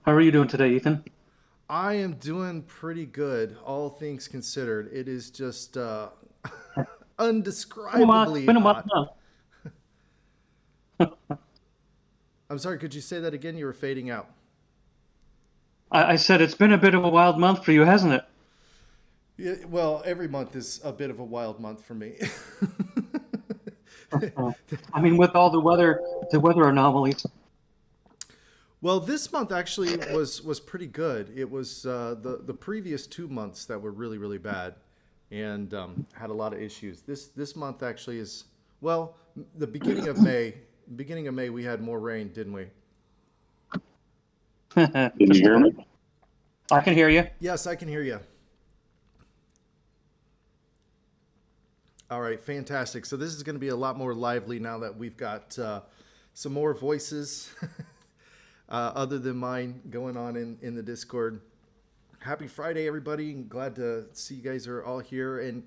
How are you doing today, Ethan? I am doing pretty good, all things considered. It is just It's undescribably been a month hot. now. I'm sorry, could you say that again? You were fading out. I said it's been a bit of a wild month for you, hasn't it? Yeah, well, every month is a bit of a wild month for me. I mean, with all the weather anomalies. Well, this month actually was pretty good. It was the previous 2 months that were really bad, and had a lot of issues. This month actually is well, the beginning of May. Beginning of May, we had more rain, didn't we? Can you Just hear about. me? I can hear you. Yes, I can hear you. All right, fantastic. So this is going to be a lot more lively now that we've got some more voices other than mine going on in the Discord. Happy Friday, everybody. Glad to see you guys are all here. And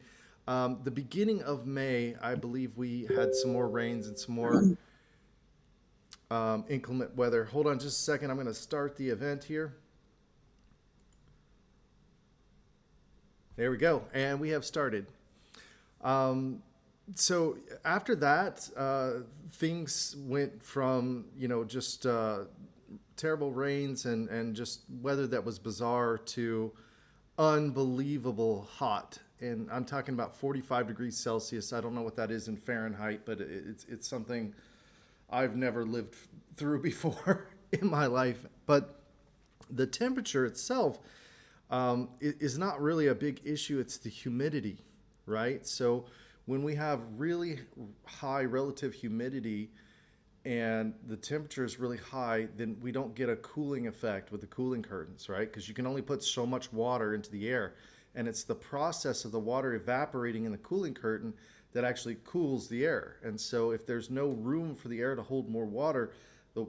the beginning of May, I believe we had some more rains and some more inclement weather. Hold on just a second. I'm going to start the event here. There we go. And we have started. So after that, things went from just terrible rains and just weather that was bizarre to unbelievable hot. And I'm talking about 45 degrees Celsius. I don't know what that is in Fahrenheit, but it's something I've never lived through before in my life. But the temperature itself is not really a big issue. It's the humidity, right? So when we have really high relative humidity and the temperature is really high, then we don't get a cooling effect with the cooling curtains, right? Because you can only put so much water into the air. And it's the process of the water evaporating in the cooling curtain that actually cools the air. And so if there's no room for the air to hold more water, the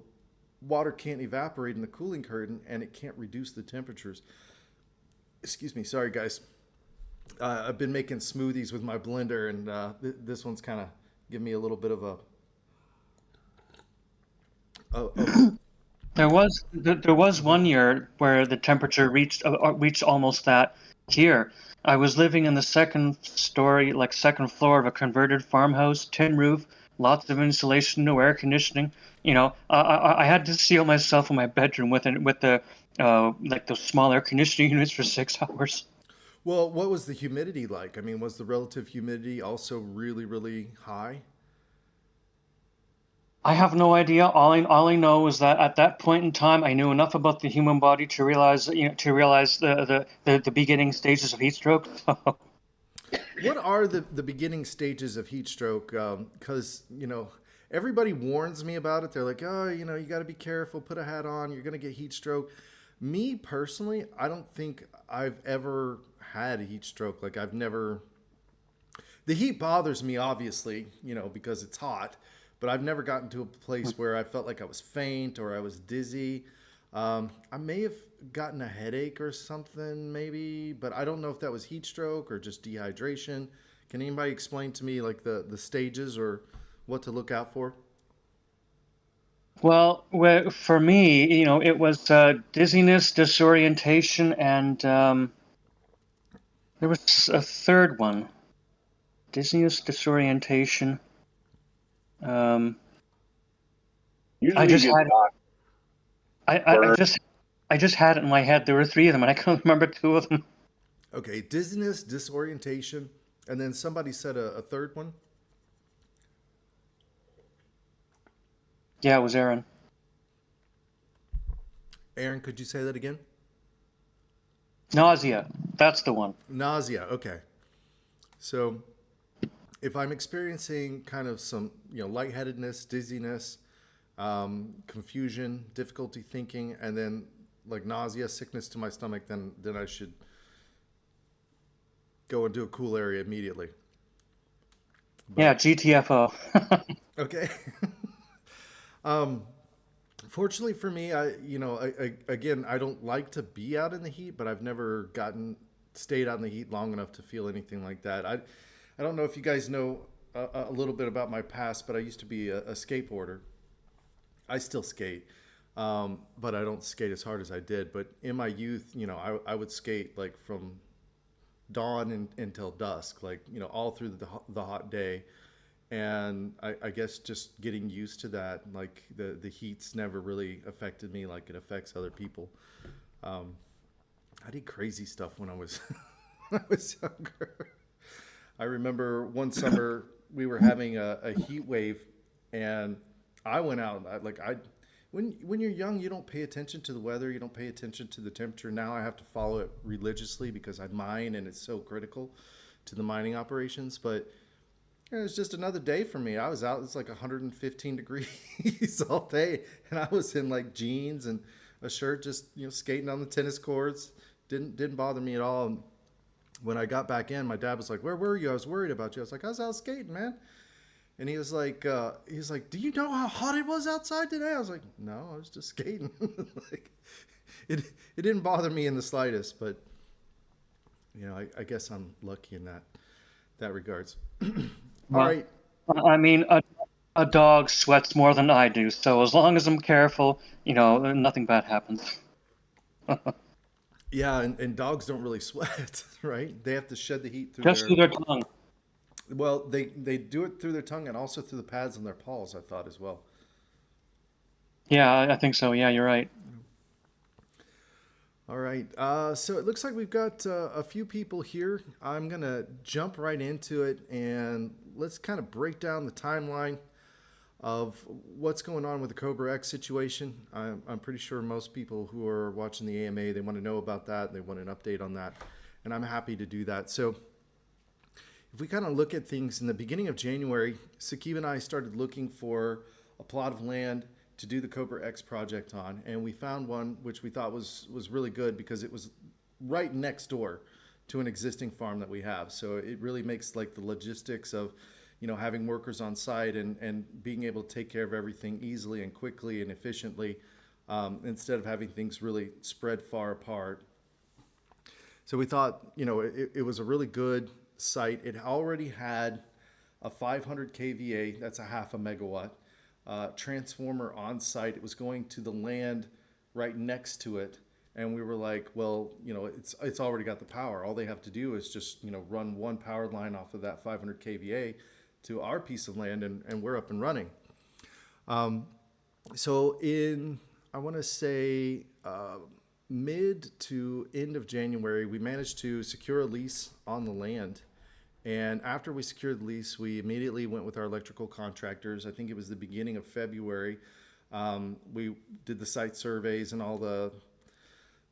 water can't evaporate in the cooling curtain and it can't reduce the temperatures. Excuse me, sorry guys. I've been making smoothies with my blender, and this one's kind of giving me a little bit of a There was one year where the temperature reached almost that here. I was living in the second story, like second floor of a converted farmhouse, tin roof, lots of insulation, no air conditioning. I had to seal myself in my bedroom with the like those small air conditioning units for 6 hours. well. What was the humidity like? I mean, was the relative humidity also really high? I have no idea. All I know is that at that point in time, I knew enough about the human body to realize the beginning stages of heat stroke. What are the beginning stages of heat stroke? Because everybody warns me about it. They're like, oh, you got to be careful. Put a hat on. You're gonna get heat stroke. Me personally, I don't think I've ever had a heat stroke. Like I've never. The heat bothers me, obviously, because it's hot. But I've never gotten to a place where I felt like I was faint or I was dizzy. I may have gotten a headache or something, maybe, but I don't know if that was heat stroke or just dehydration. Can anybody explain to me like the stages or what to look out for? Well, for me, it was dizziness, disorientation, and there was a third one: dizziness, disorientation. Um, I Usually you just get had, I burned. just had it in my head. There were three of them, and I couldn't remember two of them. Okay, dizziness, disorientation, and then somebody said a third one. Yeah, it was Aaron. Aaron, could you say that again? Nausea. That's the one. Nausea. Okay. So if I'm experiencing kind of some, lightheadedness, dizziness, confusion, difficulty thinking, and then like nausea, sickness to my stomach, then I should go into a cool area immediately. Yeah, But GTFO. okay. um, Fortunately for me, again, I don't like to be out in the heat, but I've never stayed out in the heat long enough to feel anything like that. I don't know if you guys know a little bit about my past, but I used to be a skateboarder. I still skate. but I don't skate as hard as I did. But in my youth, I would skate like from dawn until dusk, like, all through the hot day. And I guess just getting used to that, like the heat's never really affected me like it affects other people. Um, I did crazy stuff when I was when I was younger. I remember one summer we were having a heat wave, and I went out. When you're young, you don't pay attention to the weather. You don't pay attention to the temperature. Now I have to follow it religiously because I mine, and it's so critical to the mining operations. But it was just another day for me. I was out. It's like 115 degrees all day, and I was in like jeans and a shirt, just skating on the tennis courts. Didn't bother me at all. And when I got back in, my dad was like, "Where were you? I was worried about you." I was like, "I was out skating, man." And he was like, "Do you know how hot it was outside today?" I was like, "No, I was just skating." Like, it it didn't bother me in the slightest. But I guess I'm lucky in that regards. All Well, right. I mean, a dog sweats more than I do, so as long as I'm careful, nothing bad happens. Yeah, and dogs don't really sweat, right? They have to shed the heat through Just through their. their tongue. Well, they do it through their tongue and also through the pads on their paws, I thought as well. Yeah, I think so. Yeah, you're right. All right. So it looks like we've got a few people here. I'm going to jump right into it and let's kind of break down the timeline of what's going on with the CobraX situation. I'm pretty sure most people who are watching the AMA, they want to know about that. They want an update on that. And I'm happy to do that. So if we kind of look at things in the beginning of January, Sakib and I started looking for a plot of land to do the CobraX project on, and we found one which we thought was really good because it was right next door to an existing farm that we have. So it really makes like the logistics of having workers on site and being able to take care of everything easily and quickly and efficiently, instead of having things really spread far apart. So we thought, it was a really good site. It already had a 500 kVA, that's a half a megawatt, transformer on site. It was going to the land right next to it. And we were like, well, it's already got the power. All they have to do is just, run one power line off of that 500 kVA to our piece of land, and we're up and running. So I want to say, mid to end of January, we managed to secure a lease on the land. And after we secured the lease, we immediately went with our electrical contractors. I think it was the beginning of February. We did the site surveys and all the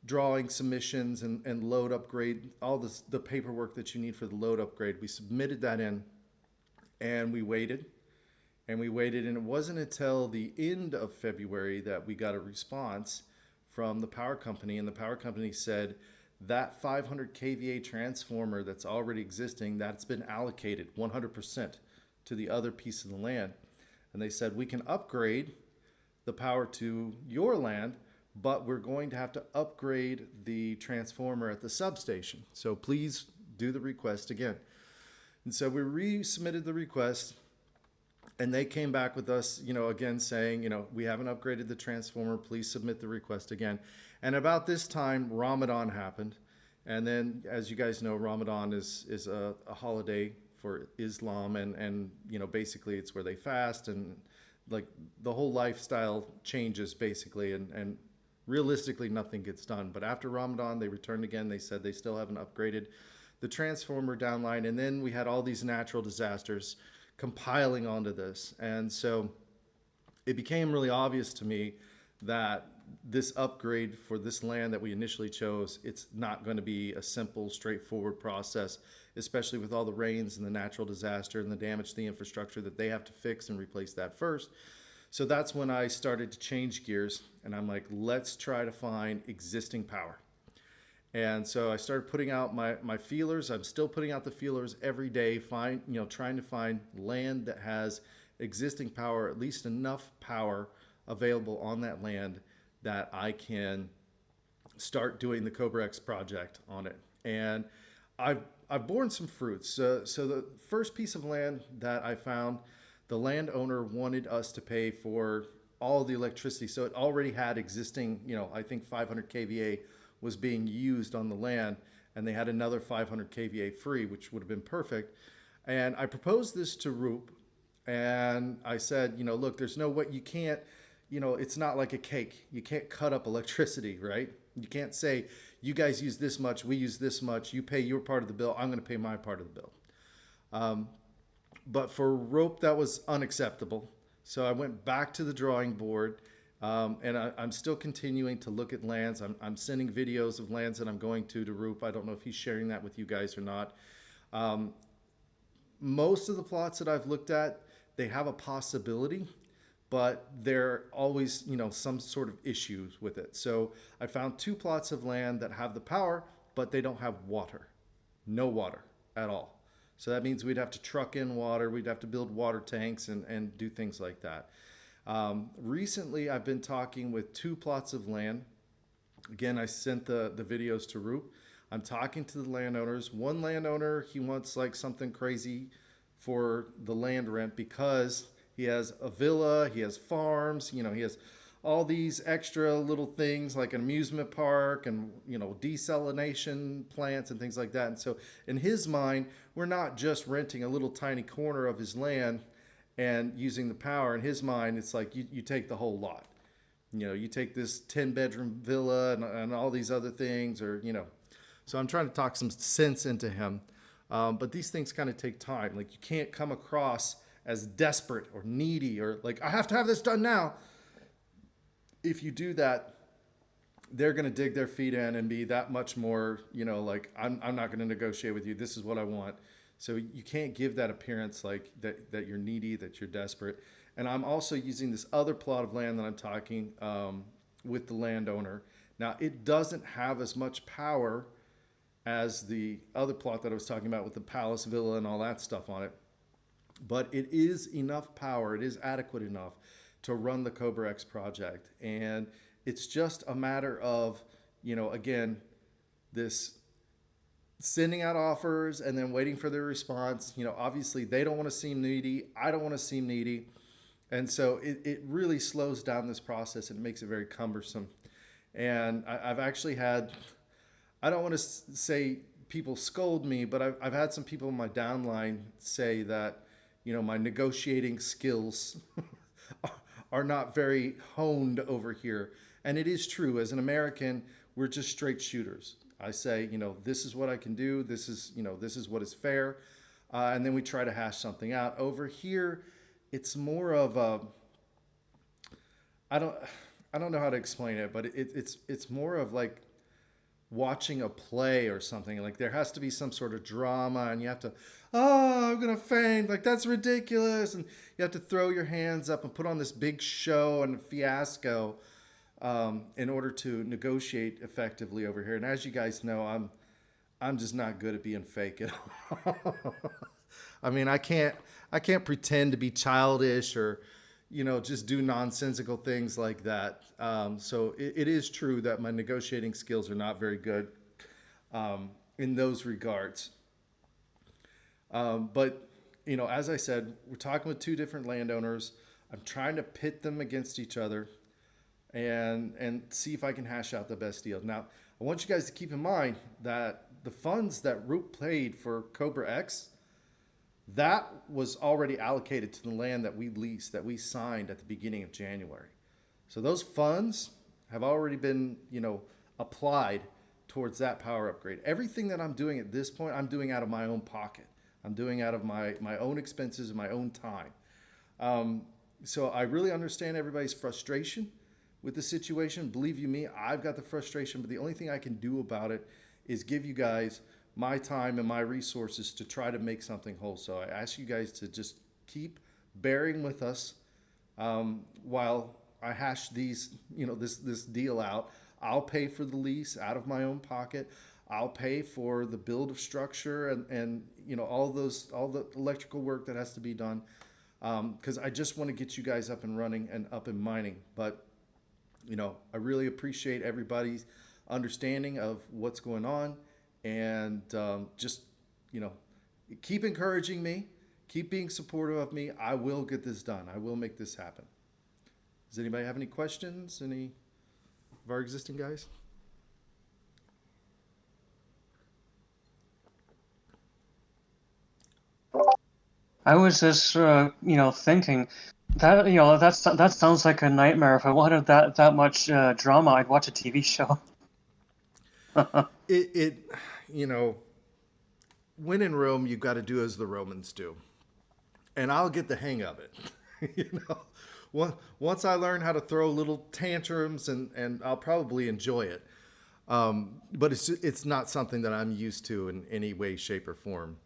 drawing submissions and load upgrade, all the paperwork that you need for the load upgrade. We submitted that in, and we waited. And we waited, and it wasn't until the end of February that we got a response from the power company. And the power company said that 500 kVA transformer that's already existing, that's been allocated 100% to the other piece of the land. And they said, we can upgrade the power to your land, but we're going to have to upgrade the transformer at the substation. So please do the request again. And so we resubmitted the request, and they came back with us, again saying, we haven't upgraded the transformer. Please submit the request again. And about this time, Ramadan happened. And then, as you guys know, Ramadan is a holiday for Islam. And basically it's where they fast, and like the whole lifestyle changes basically. And realistically, nothing gets done. But after Ramadan, they returned again. They said they still haven't upgraded the transformer downline. And then we had all these natural disasters compiling onto this. And so it became really obvious to me that this upgrade for this land that we initially chose, it's not going to be a simple, straightforward process, especially with all the rains and the natural disaster and the damage to the infrastructure that they have to fix and replace that first. So that's when I started to change gears, and I'm like, let's try to find existing power. And so I started putting out my feelers. I'm still putting out the feelers every day, trying to find land that has existing power, at least enough power available on that land that I can start doing the CobraX project on it. And I've borne some fruits. So the first piece of land that I found, the landowner wanted us to pay for all the electricity. So it already had existing, I think 500 kVA was being used on the land, and they had another 500 kVA free, which would have been perfect. And I proposed this to Roop, and I said, look, there's no way, you can't, it's not like a cake. You can't cut up electricity, right? You can't say, you guys use this much, we use this much, you pay your part of the bill, I'm going to pay my part of the bill. But for rope, that was unacceptable. So I went back to the drawing board, and I'm still continuing to look at lands. I'm sending videos of lands that I'm going to Roop. I don't know if he's sharing that with you guys or not. Most of the plots that I've looked at, they have a possibility, but there are always, some sort of issues with it. So I found 2 plots of land that have the power, but they don't have water. No water at all. So that means we'd have to truck in water, we'd have to build water tanks and do things like that. Recently, I've been talking with 2 plots of land. Again, I sent the videos to Roop. I'm talking to the landowners. One landowner, he wants like something crazy for the land rent because he has a villa, he has farms, he has all these extra little things like an amusement park and, desalination plants and things like that. And so in his mind, we're not just renting a little tiny corner of his land and using the power. In his mind, it's like you take the whole lot. You take this 10-bedroom villa and all these other things, or, So I'm trying to talk some sense into him. But these things kind of take time. Like, you can't come across as desperate or needy or like, I have to have this done now. If you do that, they're going to dig their feet in and be that much more, like, I'm not going to negotiate with you. This is what I want. So you can't give that appearance like that you're needy, that you're desperate. And I'm also using this other plot of land that I'm talking with the landowner. Now, it doesn't have as much power as the other plot that I was talking about with the palace villa and all that stuff on it. But it is enough power, it is adequate enough to run the CobraX project. And it's just a matter of, again, this sending out offers and then waiting for their response. Obviously they don't want to seem needy. I don't want to seem needy. And so it really slows down this process and it makes it very cumbersome. And I've actually had, I don't want to say people scold me, but I've had some people in my downline say that, my negotiating skills are not very honed over here. And it is true. As an American, we're just straight shooters. I say, this is what I can do. This is what is fair. And then we try to hash something out. Over here, it's more of a, I don't know how to explain it, but it's more of like watching a play or something. Like, there has to be some sort of drama and you have to, I'm going to faint. Like, that's ridiculous. And you have to throw your hands up and put on this big show and fiasco in order to negotiate effectively over here. And as you guys know, I'm just not good at being fake at all. I mean, I can't pretend to be childish or, just do nonsensical things like that. So it is true that my negotiating skills are not very good in those regards. But, as I said, we're talking with 2 different landowners. I'm trying to pit them against each other and see if I can hash out the best deal. Now, I want you guys to keep in mind that the funds that Roop paid for CobraX, that was already allocated to the land that we leased, that we signed at the beginning of January. So those funds have already been, applied towards that power upgrade. Everything that I'm doing at this point, I'm doing out of my own pocket. I'm doing out of my own expenses and my own time. So I really understand everybody's frustration with the situation. Believe you me, I've got the frustration, but the only thing I can do about it is give you guys my time and my resources to try to make something whole. So I ask you guys to just keep bearing with us while I hash these, this deal out. I'll pay for the lease out of my own pocket. I'll pay for the build of structure and all the electrical work that has to be done, because I just want to get you guys up and running and up and mining. But I really appreciate everybody's understanding of what's going on, and just keep encouraging me, keep being supportive of me. I will get this done. I will make this happen. Does anybody have any questions? Any of our existing guys? I was just, thinking that, that sounds like a nightmare. If I wanted that much drama, I'd watch a TV show. It you know, when in Rome, you got to do as the Romans do, and I'll get the hang of it. you once I learn how to throw little tantrums, and I'll probably enjoy it. But it's not something that I'm used to in any way, shape, or form.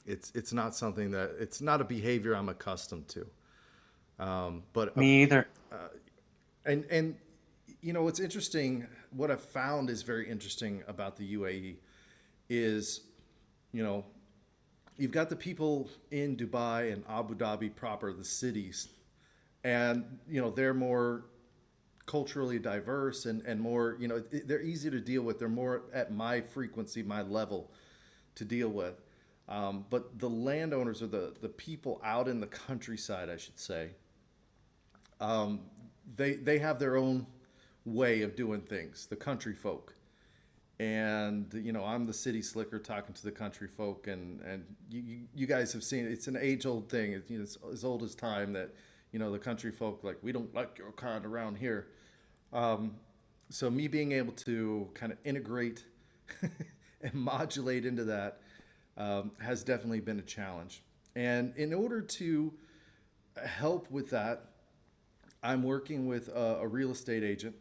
It's not something that it's not a behavior I'm accustomed to. But Me either. and what's interesting, what I've found is very interesting about the UAE is, you know, you've got the people in Dubai and Abu Dhabi proper, the cities, and they're more culturally diverse and more, they're easier to deal with. They're more at my frequency, my level to deal with. But the landowners, or the people out in the countryside, I should say, they have their own way of doing things, the country folk. And I'm the city slicker talking to the country folk, and you guys have seen it. It's an age old thing. It's as old as time that the country folk, like, we don't like your kind around here. So me being able to kind of integrate and modulate into that has definitely been a challenge. And in order to help with that, I'm working with a real estate agent.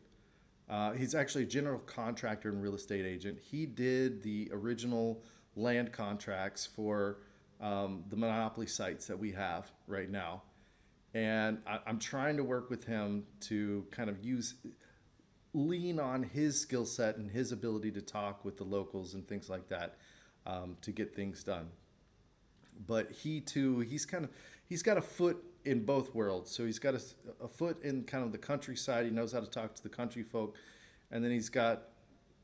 He's actually a general contractor and real estate agent. He did the original land contracts for the monopoly sites that we have right now. And I'm trying to work with him to kind of lean on his skill set and his ability to talk with the locals and things like that, to get things done. But he too, he's got a foot in both worlds. So he's got a foot in kind of the countryside. He knows how to talk to the country folk, and then he's got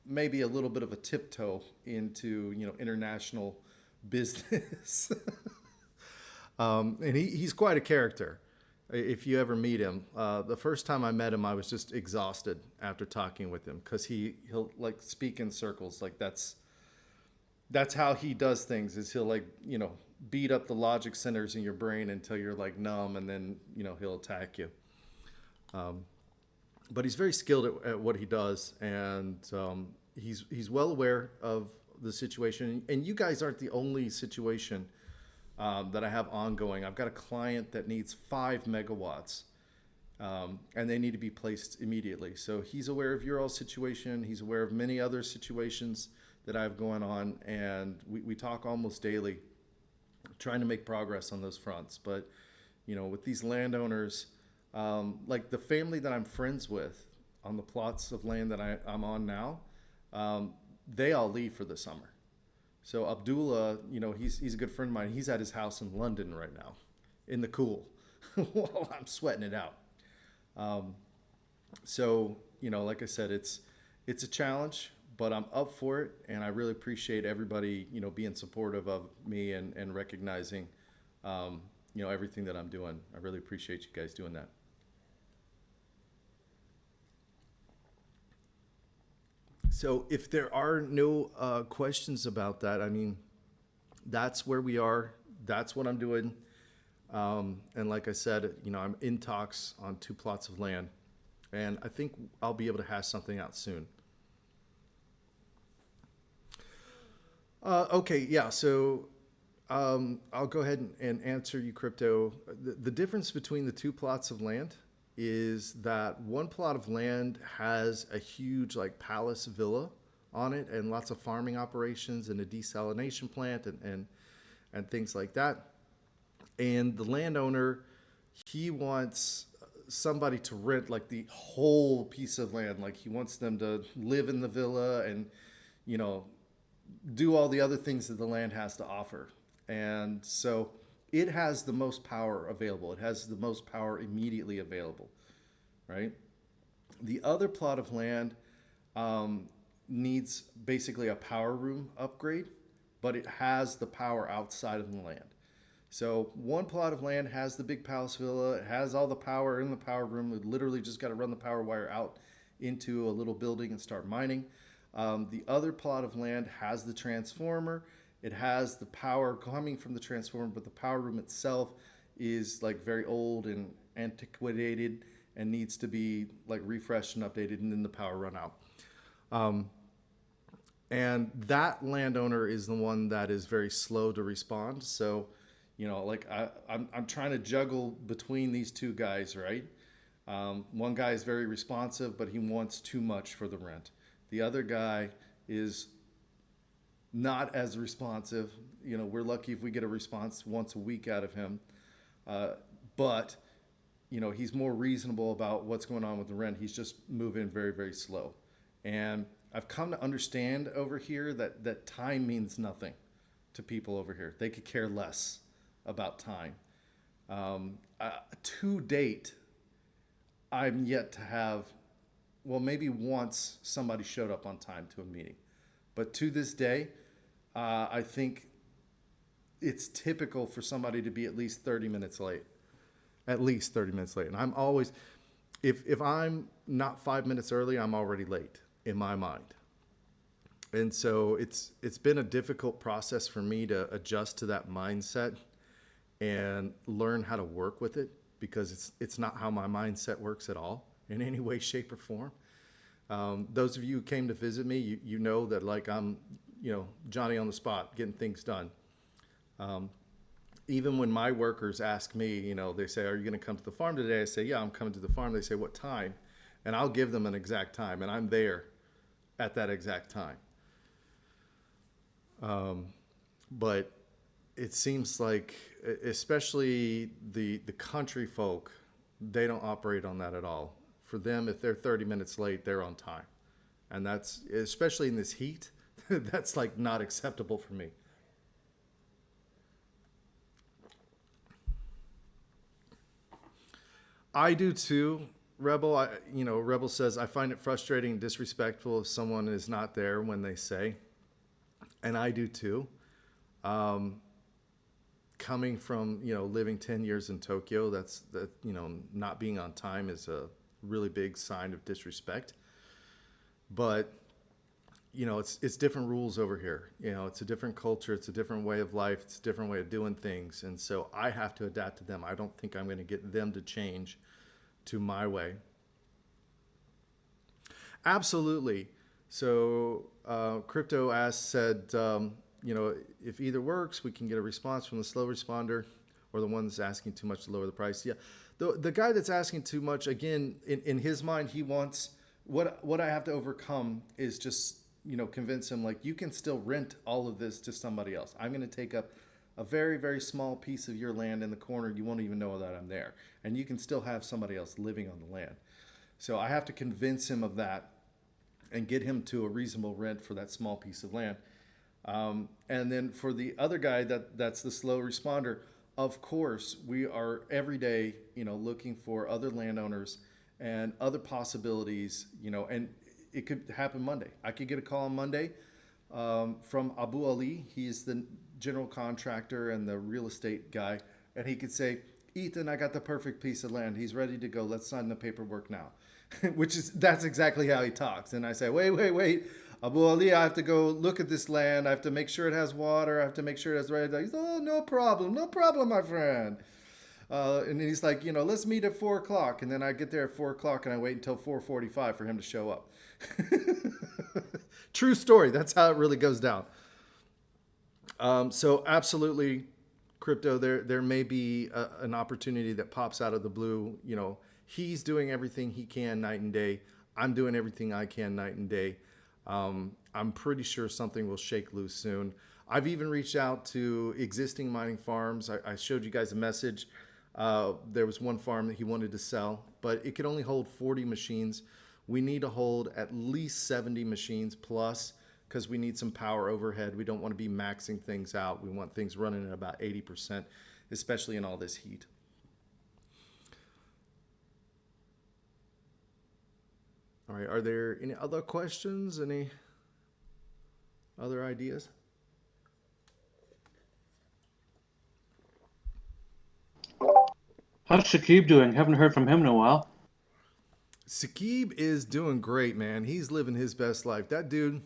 maybe a little bit of a tiptoe into international business. And he's quite a character. If you ever meet him, the first time I met him, I was just exhausted after talking with him, because he'll like speak in circles. Like that's how he does things. Is he'll beat up the logic centers in your brain until you're like numb, and then he'll attack you. But he's very skilled at what he does, and he's well aware of the situation. And you guys aren't the only situation that I have ongoing. I've got a client that needs 5 megawatts, and they need to be placed immediately. So he's aware of your all situation. He's aware of many other situations that I have going on, and we talk almost daily, trying to make progress on those fronts. But with these landowners, like the family that I'm friends with on the plots of land that I'm on now, they all leave for the summer. So Abdullah, he's a good friend of mine. He's at his house in London right now, in the cool, while I'm sweating it out. So like I said, it's a challenge, but I'm up for it, and I really appreciate everybody, being supportive of me and recognizing, everything that I'm doing. I really appreciate you guys doing that. So if there are no questions about that, I mean, that's where we are. That's what I'm doing. And like I said, I'm in talks on 2 plots of land, and I think I'll be able to hash something out soon. Okay, yeah. So I'll go ahead and answer you, Crypto. The difference between the 2 plots of land is that one plot of land has a huge like palace villa on it, and lots of farming operations and a desalination plant and things like that. And the landowner, he wants somebody to rent like the whole piece of land. Like he wants them to live in the villa and do all the other things that the land has to offer. And so it has the most power available. It has the most power immediately available, right? The other plot of land needs basically a power room upgrade, but it has the power outside of the land. So one plot of land has the big palace villa. It has all the power in the power room. We literally just got to run the power wire out into a little building and start mining. The other plot of land has the transformer. It has the power coming from the transformer, but the power room itself is like very old and antiquated and needs to be like refreshed and updated, and then the power run out. And that landowner is the one that is very slow to respond. So, like I'm trying to juggle between these two guys, right? One guy is very responsive, but he wants too much for the rent. The other guy is not as responsive. We're lucky if we get a response once a week out of him. But he's more reasonable about what's going on with the rent. He's just moving very, very slow. And I've come to understand over here that time means nothing to people over here. They could care less about time. To date, I'm yet to have, well, maybe once somebody showed up on time to a meeting. But to this day, I think it's typical for somebody to be at least 30 minutes late. At least 30 minutes late. And I'm always, if I'm not 5 minutes early, I'm already late in my mind. And so it's been a difficult process for me to adjust to that mindset and learn how to work with it, because it's not how my mindset works at all in any way, shape, or form. Those of you who came to visit me, you know that like I'm, Johnny on the spot, getting things done. Even when my workers ask me, they say, "Are you going to come to the farm today?" I say, "Yeah, I'm coming to the farm." They say, "What time?" And I'll give them an exact time, and I'm there at that exact time. But it seems like, especially the country folk, they don't operate on that at all. For them, if they're 30 minutes late, they're on time. And that's, especially in this heat, that's like not acceptable for me. I do too, Rebel. Rebel says, "I find it frustrating and disrespectful if someone is not there when they say." And I do too. Coming from, living 10 years in Tokyo, not being on time is a really big sign of disrespect. But, it's different rules over here. It's a different culture. It's a different way of life. It's a different way of doing things. And so I have to adapt to them. I don't think I'm going to get them to change to my way. Absolutely. So Crypto said, if either works, we can get a response from the slow responder or the one that's asking too much to lower the price. Yeah, the guy that's asking too much, again, in his mind, he wants, what I have to overcome is just, convince him, like, you can still rent all of this to somebody else. I'm going to take up a very, very small piece of your land in the corner. You won't even know that I'm there. And you can still have somebody else living on the land. So I have to convince him of that and get him to a reasonable rent for that small piece of land. And then for the other guy, that's the slow responder. Of course, we are every day, looking for other landowners and other possibilities, and it could happen Monday. I could get a call on Monday from Abu Ali. He's the general contractor and the real estate guy. And he could say, "Ethan, I got the perfect piece of land. He's ready to go. Let's sign the paperwork now." That's exactly how he talks. And I say, wait. Abu Ali, I have to go look at this land. I have to make sure it has water. I have to make sure it has red. He's, "Oh, no problem, my friend." And he's like, "Let's meet at 4 o'clock." And then I get there at 4 o'clock and I wait until 4:45 for him to show up. True story. That's how it really goes down. So absolutely, Crypto, there may be an opportunity that pops out of the blue. He's doing everything he can night and day. I'm doing everything I can night and day. I'm pretty sure something will shake loose soon. I've even reached out to existing mining farms. I showed you guys a message. There was one farm that he wanted to sell, but it could only hold 40 machines. We need to hold at least 70 machines plus, because we need some power overhead. We don't want to be maxing things out. We want things running at about 80%, especially in all this heat. All right, are there any other questions? Any other ideas? How's Shakib doing? Haven't heard from him in a while. Saqib is doing great, man. He's living his best life. That dude,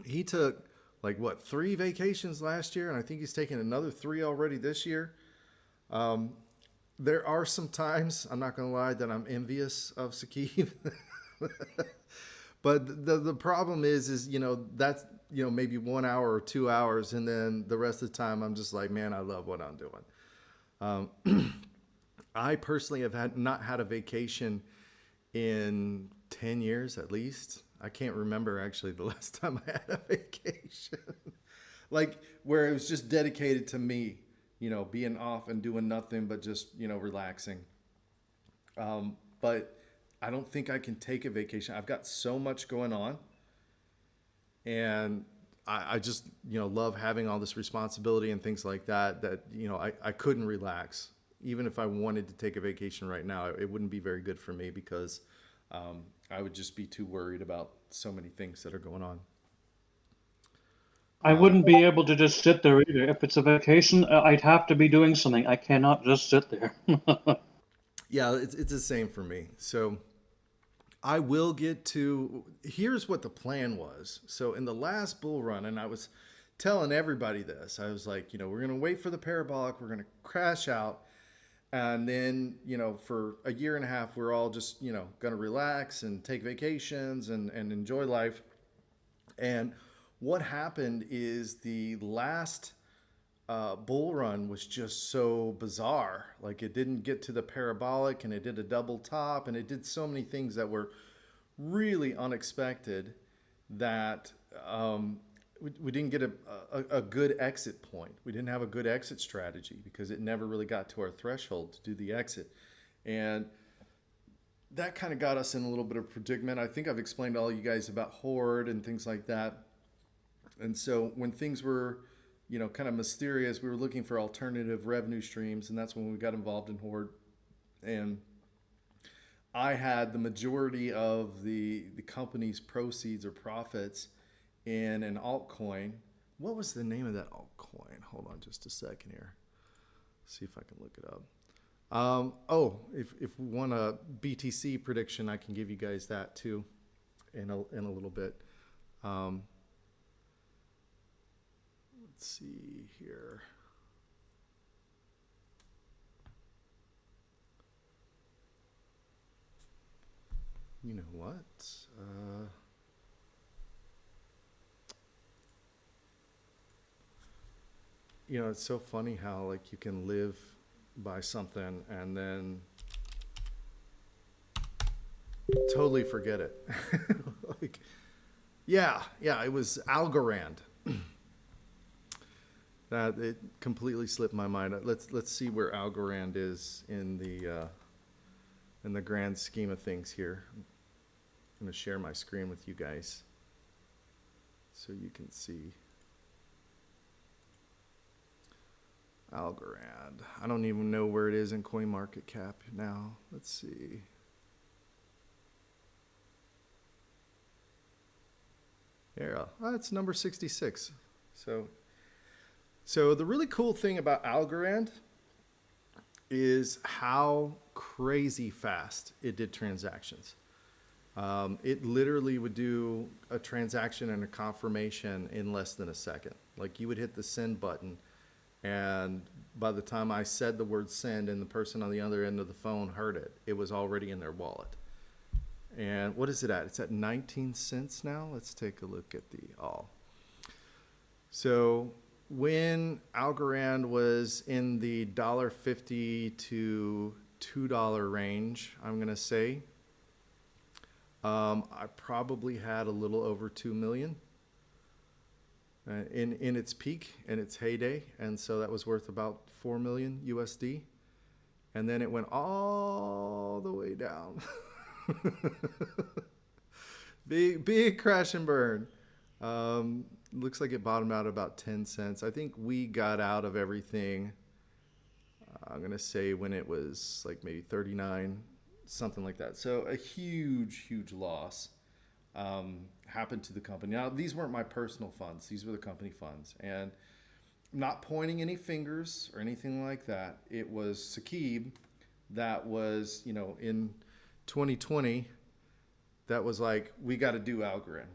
he took like what, 3 vacations last year, and I think he's taking another 3 already this year. Um, there are some times, I'm not gonna lie, that I'm envious of Saqib. But the problem is that's maybe 1 hour or 2 hours, and then the rest of the time I'm just like, man, I love what I'm doing. I personally have not had a vacation in 10 years at least. I can't remember actually the last time I had a vacation. Like where it was just dedicated to me, being off and doing nothing but just, relaxing. But I don't think I can take a vacation. I've got so much going on, and I just, love having all this responsibility and things like that, I couldn't relax. Even if I wanted to take a vacation right now, it wouldn't be very good for me because I would just be too worried about so many things that are going on. I wouldn't be able to just sit there either. If it's a vacation, I'd have to be doing something. I cannot just sit there. Yeah, it's the same for me. So I will get to. Here's what the plan was. So in the last bull run, and I was telling everybody this, I was like, we're going to wait for the parabolic, we're going to crash out. And then, for a year and a half, we're all just, going to relax and take vacations and enjoy life. And what happened is the last bull run was just so bizarre. Like it didn't get to the parabolic, and it did a double top, and it did so many things that were really unexpected that we didn't get a good exit point. We didn't have a good exit strategy because it never really got to our threshold to do the exit. And that kind of got us in a little bit of predicament. I think I've explained to all you guys about Horde and things like that. And so when things were, kind of mysterious, we were looking for alternative revenue streams, and that's when we got involved in Horde. And I had the majority of the company's proceeds or profits in an altcoin. What was the name of that altcoin? Hold on just a second here. See if I can look it up. If we want a BTC prediction, I can give you guys that too in a little bit. Let's see here. You know what? It's so funny how like you can live by something and then totally forget it. Like, yeah, it was Algorand. That it completely slipped my mind. Let's see where Algorand is in the grand scheme of things here. I'm going to share my screen with you guys so you can see Algorand. I don't even know where it is in CoinMarketCap now. Let's see. Yeah, it's number 66. So the really cool thing about Algorand is how crazy fast it did transactions. It literally would do a transaction and a confirmation in less than a second. Like you would hit the send button, and by the time I said the word send and the person on the other end of the phone heard it, it was already in their wallet. And what is it at? It's at 19 cents now. Let's take a look at the all. So when Algorand was in the $1.50 to $2 range, I'm going to say, I probably had a little over 2 million in its peak, in its heyday. And so that was worth about 4 million USD. And then it went all the way down. Big crash and burn. Looks like it bottomed out about 10 cents. I think we got out of everything, I'm going to say when it was like maybe 39, something like that. So a huge loss happened to the company. Now, these weren't my personal funds. These were the company funds. And I'm not pointing any fingers or anything like that. It was Saqib that was, in 2020, that was like, we got to do Algorand.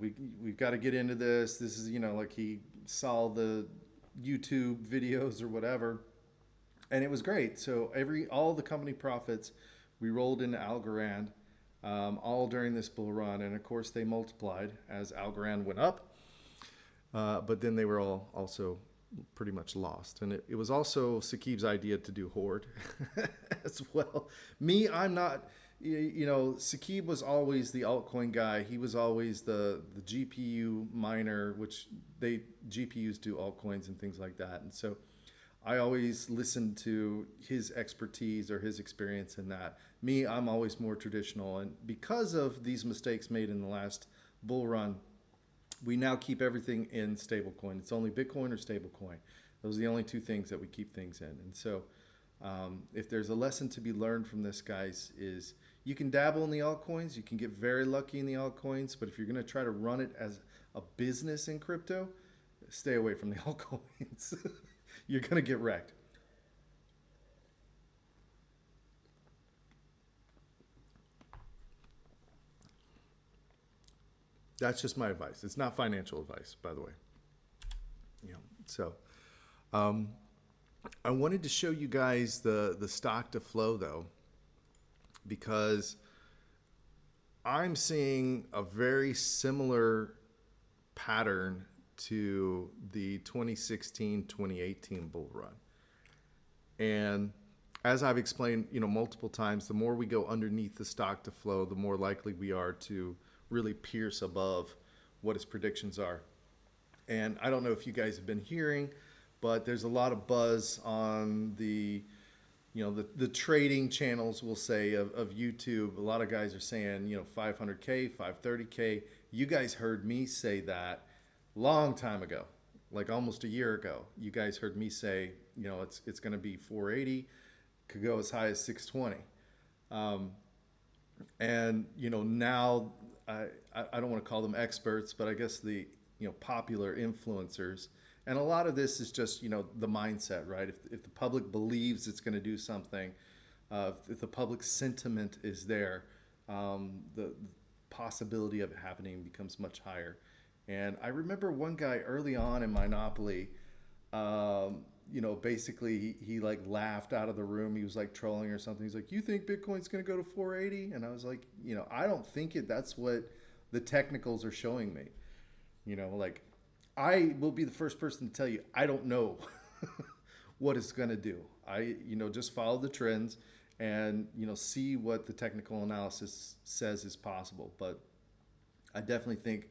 We've got to get into this. This is, like he saw the YouTube videos or whatever, and it was great. So all the company profits we rolled into Algorand, all during this bull run, and of course they multiplied as Algorand went up. But then they were all also pretty much lost. And it was also Sakib's idea to do Horde as well. Me, I'm not, Sakib was always the altcoin guy. He was always the GPU miner, which GPUs do altcoins and things like that. And so I always listened to his expertise or his experience in that. Me, I'm always more traditional. And because of these mistakes made in the last bull run, we now keep everything in stablecoin. It's only Bitcoin or stablecoin. Those are the only two things that we keep things in. And so if there's a lesson to be learned from this, guys, is you can dabble in the altcoins. You can get very lucky in the altcoins. But if you're going to try to run it as a business in crypto, stay away from the altcoins. You're going to get wrecked. That's just my advice. It's not financial advice, by the way. So I wanted to show you guys the stock to flow though, because I'm seeing a very similar pattern to the 2016-2018 bull run. And as I've explained, multiple times, the more we go underneath the stock to flow, the more likely we are to really pierce above what his predictions are. And I don't know if you guys have been hearing, but there's a lot of buzz on the trading channels, we'll say, of YouTube. A lot of guys are saying, 500K, 530K. You guys heard me say that long time ago, like almost a year ago. You guys heard me say, it's going to be 480, could go as high as 620. And, now I don't want to call them experts, but I guess the popular influencers. And a lot of this is just, the mindset, right? If the public believes it's going to do something, if the public sentiment is there, the possibility of it happening becomes much higher. And I remember one guy early on in Monopoly, basically he like laughed out of the room. He was like trolling or something. He's like, "You think Bitcoin's going to go to 480?" And I was like, I don't think it. That's what the technicals are showing me. Like, I will be the first person to tell you, I don't know what it's going to do. I, just follow the trends and, see what the technical analysis says is possible. But I definitely think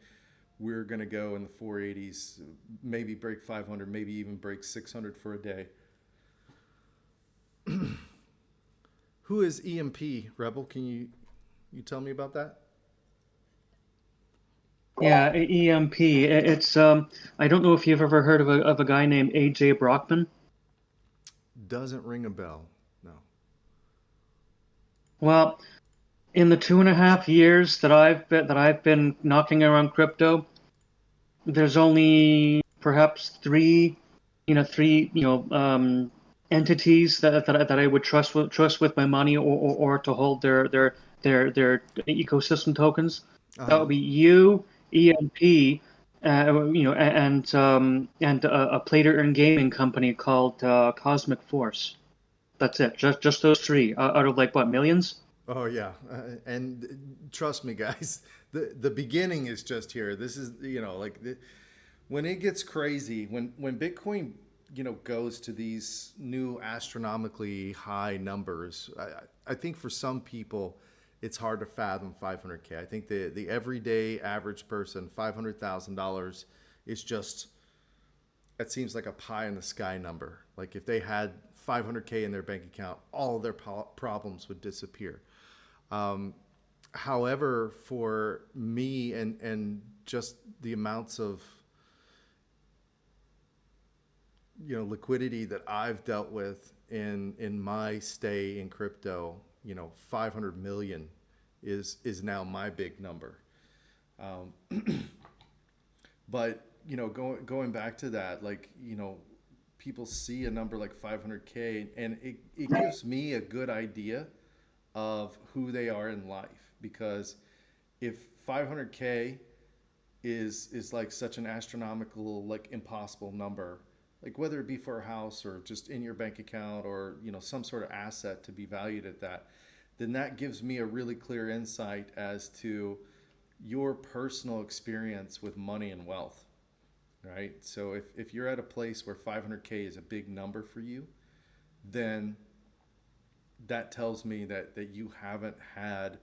we're going to go in the 480s, maybe break 500, maybe even break 600 for a day. Who is EMP, Rebel? Can you tell me about that? Yeah, EMP. It's I don't know if you've ever heard of a guy named AJ Brockman. Doesn't ring a bell. No. Well, in the 2.5 years that I've been knocking around crypto, there's only perhaps three entities that I would trust with my money, or to hold their ecosystem tokens. That would be you, EMP, and a play to earn gaming company called Cosmic Force. That's it. Just those three out of like what, millions? Oh yeah, and trust me, guys, the beginning is just here. This is when it gets crazy, when Bitcoin goes to these new astronomically high numbers. I think for some people, it's hard to fathom 500K. I think the everyday average person, $500,000 is just, it seems like a pie in the sky number. Like if they had 500K in their bank account, all of their problems would disappear. However, for me and just the amounts of liquidity that I've dealt with in my stay in crypto, 500 million is now my big number. But going back to that, like, people see a number like 500K, and it gives me a good idea of who they are in life. Because if 500K is like such an astronomical, like impossible number, like whether it be for a house or just in your bank account, or some sort of asset to be valued at that, then that gives me a really clear insight as to your personal experience with money and wealth, right? So if you're at a place where 500K is a big number for you, then that tells me that you haven't had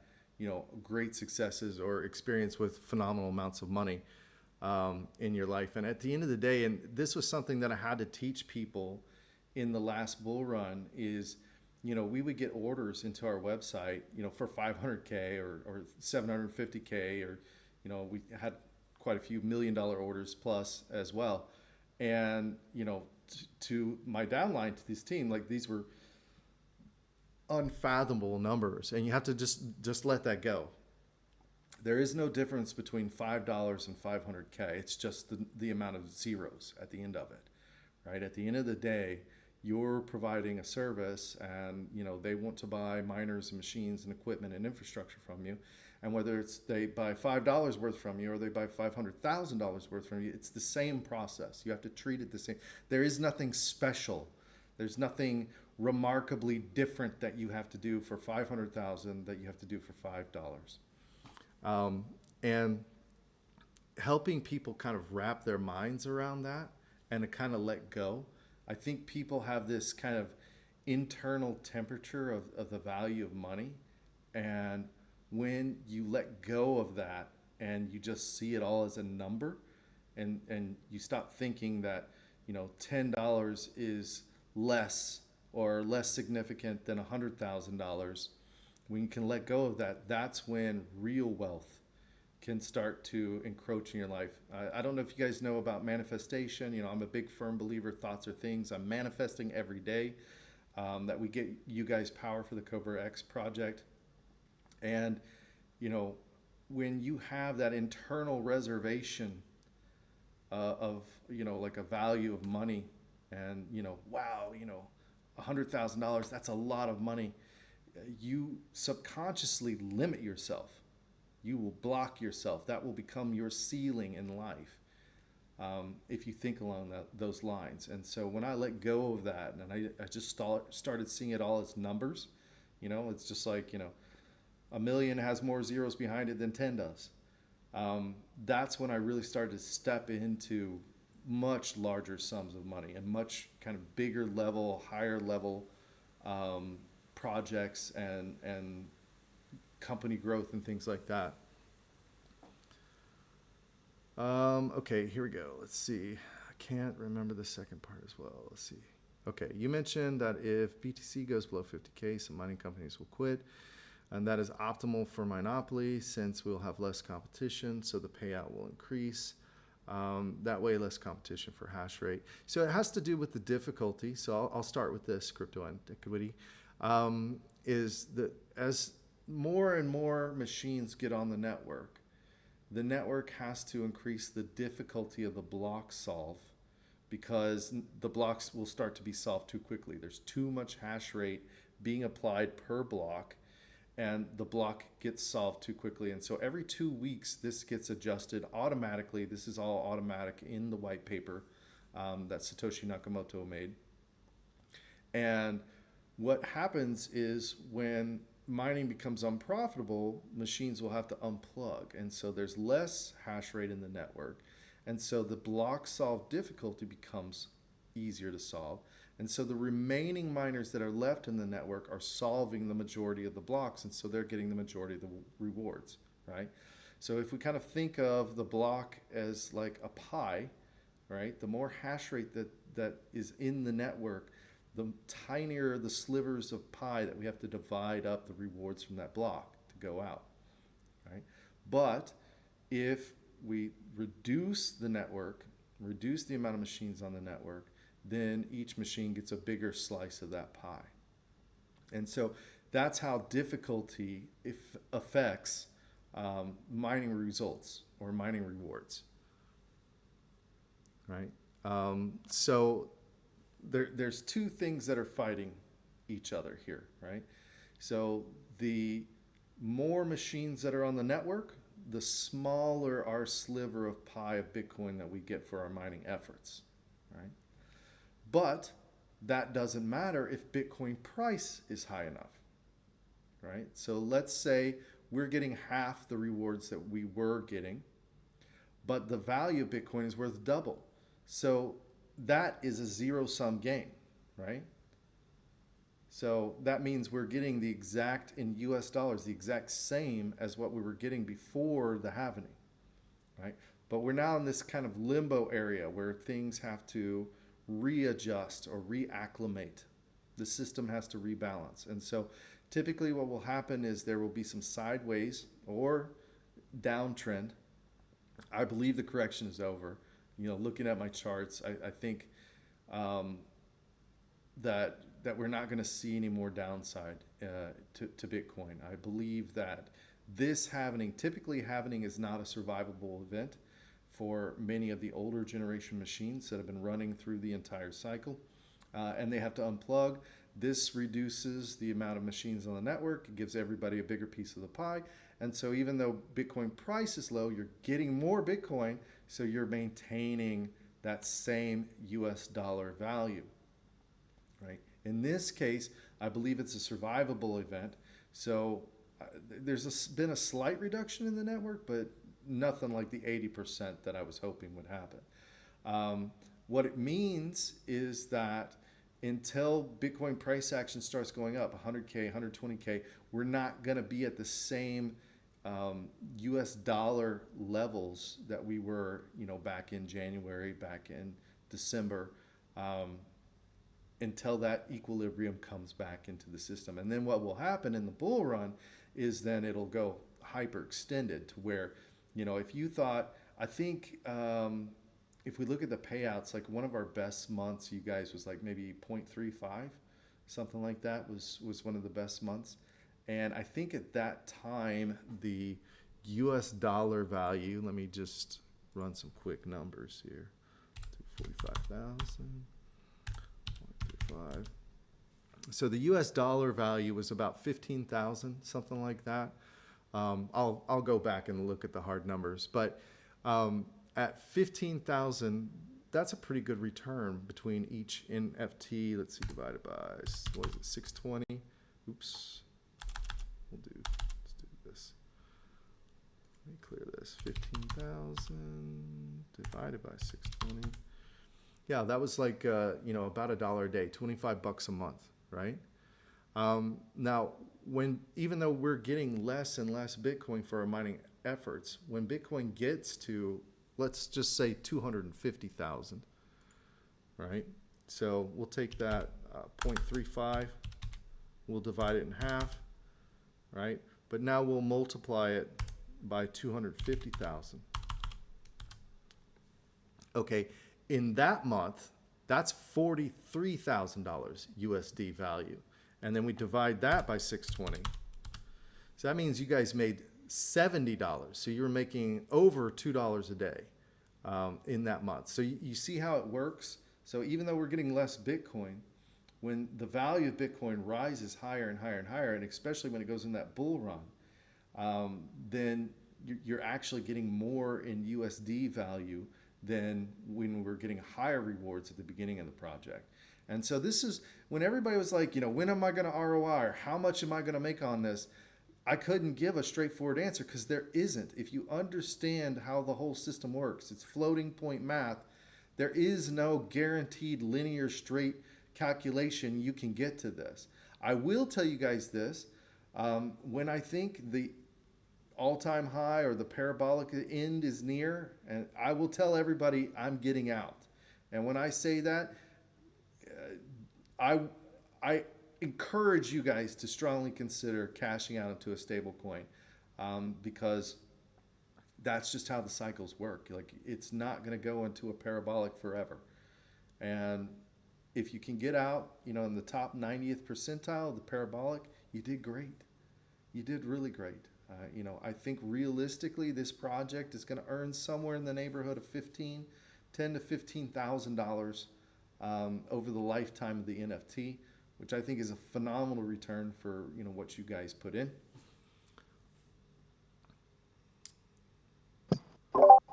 great successes or experience with phenomenal amounts of money in your life. And at the end of the day, and this was something that I had to teach people in the last bull run, is we would get orders into our website for 500K or 750K, or we had quite a few $1 million orders plus as well. And to my downline, to this team, like, these were unfathomable numbers, and you have to just let that go. There is no difference between $5 and 500K. It's just the amount of zeros at the end of it, right? At the end of the day, you're providing a service, and they want to buy miners and machines and equipment and infrastructure from you. And whether it's they buy $5 worth from you or they buy $500,000 worth from you, it's the same process. You have to treat it the same. There is nothing special. There's nothing remarkably different that you have to do for 500,000 that you have to do for $5. And helping people kind of wrap their minds around that and to kind of let go. I think people have this kind of internal temperature of the value of money. And when you let go of that and you just see it all as a number, and you stop thinking that, $10 is less or less significant than $100,000, when you can let go of that, that's when real wealth can start to encroach in your life. I don't know if you guys know about manifestation. I'm a big firm believer, thoughts are things. I'm manifesting every day that we get you guys power for the CobraX project. And, when you have that internal reservation of, like a value of money, and, wow, $100,000, that's a lot of money. You subconsciously limit yourself. You will block yourself. That will become your ceiling in life if you think along those lines. And so when I let go of that, and I just started seeing it all as numbers, it's just like, a million has more zeros behind it than 10 does. That's when I really started to step into much larger sums of money and much kind of bigger level, higher level projects and company growth and things like that. Okay, here we go. Let's see. I can't remember the second part as well. Let's see. Okay, you mentioned that if BTC goes below 50K, some mining companies will quit. And that is optimal for Monopoly, since we'll have less competition, so the payout will increase. That way, less competition for hash rate. So it has to do with the difficulty. So I'll start with this, crypto antiquity. Is that as more and more machines get on the network has to increase the difficulty of the block solve, because the blocks will start to be solved too quickly. There's too much hash rate being applied per block, and the block gets solved too quickly. And so every 2 weeks, this gets adjusted automatically. This is all automatic in the white paper that Satoshi Nakamoto made. And what happens is, when mining becomes unprofitable, machines will have to unplug. And so there's less hash rate in the network. And so the block solve difficulty becomes easier to solve. And so the remaining miners that are left in the network are solving the majority of the blocks, and so they're getting the majority of the rewards, right? So if we kind of think of the block as like a pie, right? The more hash rate that is in the network, the tinier the slivers of pie that we have to divide up the rewards from that block to go out, right? But if we reduce the network, reduce the amount of machines on the network, then each machine gets a bigger slice of that pie. And so that's how difficulty affects mining results or mining rewards, right? So there's two things that are fighting each other here, right? So the more machines that are on the network, the smaller our sliver of pie of Bitcoin that we get for our mining efforts, right? But that doesn't matter if Bitcoin price is high enough, right? So let's say we're getting half the rewards that we were getting, but the value of Bitcoin is worth double. So that is a zero sum game, right? So that means we're getting the exact, in US dollars, the exact same as what we were getting before the halvening, right? But we're now in this kind of limbo area where things have to readjust or reacclimate. The system has to rebalance. And so typically what will happen is there will be some sideways or downtrend. I believe the correction is over. Looking at my charts, I think that we're not going to see any more downside to Bitcoin. I believe that this halvening, typically halvening is not a survivable event for many of the older generation machines that have been running through the entire cycle, and they have to unplug. This reduces the amount of machines on the network. It gives everybody a bigger piece of the pie. And so even though Bitcoin price is low, you're getting more Bitcoin, so you're maintaining that same US dollar value, right? In this case, I believe it's a survivable event. So there's been a slight reduction in the network, but nothing like the 80% that I was hoping would happen. What it means is that until Bitcoin price action starts going up 100K, 120K, we're not going to be at the same US dollar levels that we were, back in January, back in December, until that equilibrium comes back into the system. And then what will happen in the bull run is then it'll go hyper extended to where, if you thought, I think, if we look at the payouts, like one of our best months, you guys, was like maybe 0.35, something like that was one of the best months. And I think at that time, the US dollar value, let me just run some quick numbers here, 245,000, 0.35. So the US dollar value was about 15,000, something like that. I'll go back and look at the hard numbers, but at 15,000, that's a pretty good return between each NFT. Let's see, divided by, what is it, 620? Oops. Let's do this. Let me clear this. 15,000 divided by 620. Yeah, that was like, about $1 a day, 25 bucks a month, right? Now, even though we're getting less and less Bitcoin for our mining efforts, when Bitcoin gets to, let's just say 250,000, right? So we'll take that 0.35, we'll divide it in half, right? But now we'll multiply it by 250,000. Okay, in that month, that's $43,000 USD value. And then we divide that by 620. So that means you guys made $70. So you were making over $2 a day in that month. So you see how it works? So even though we're getting less Bitcoin, when the value of Bitcoin rises higher and higher and higher, and especially when it goes in that bull run, then you're actually getting more in USD value than when we're getting higher rewards at the beginning of the project. And so this is when everybody was like, when am I going to ROI, or how much am I going to make on this? I couldn't give a straightforward answer because there isn't. If you understand how the whole system works, it's floating point math. There is no guaranteed linear straight calculation you can get to this. I will tell you guys this. When I think the all-time high or the parabolic end is near, and I will tell everybody I'm getting out. And when I say that, I encourage you guys to strongly consider cashing out into a stable coin, because that's just how the cycles work. Like, it's not going to go into a parabolic forever. And if you can get out, in the top 90th percentile of the parabolic, you did great. You did really great. I think realistically, this project is going to earn somewhere in the neighborhood of $10,000 to $15,000 over the lifetime of the NFT, which I think is a phenomenal return for what you guys put in.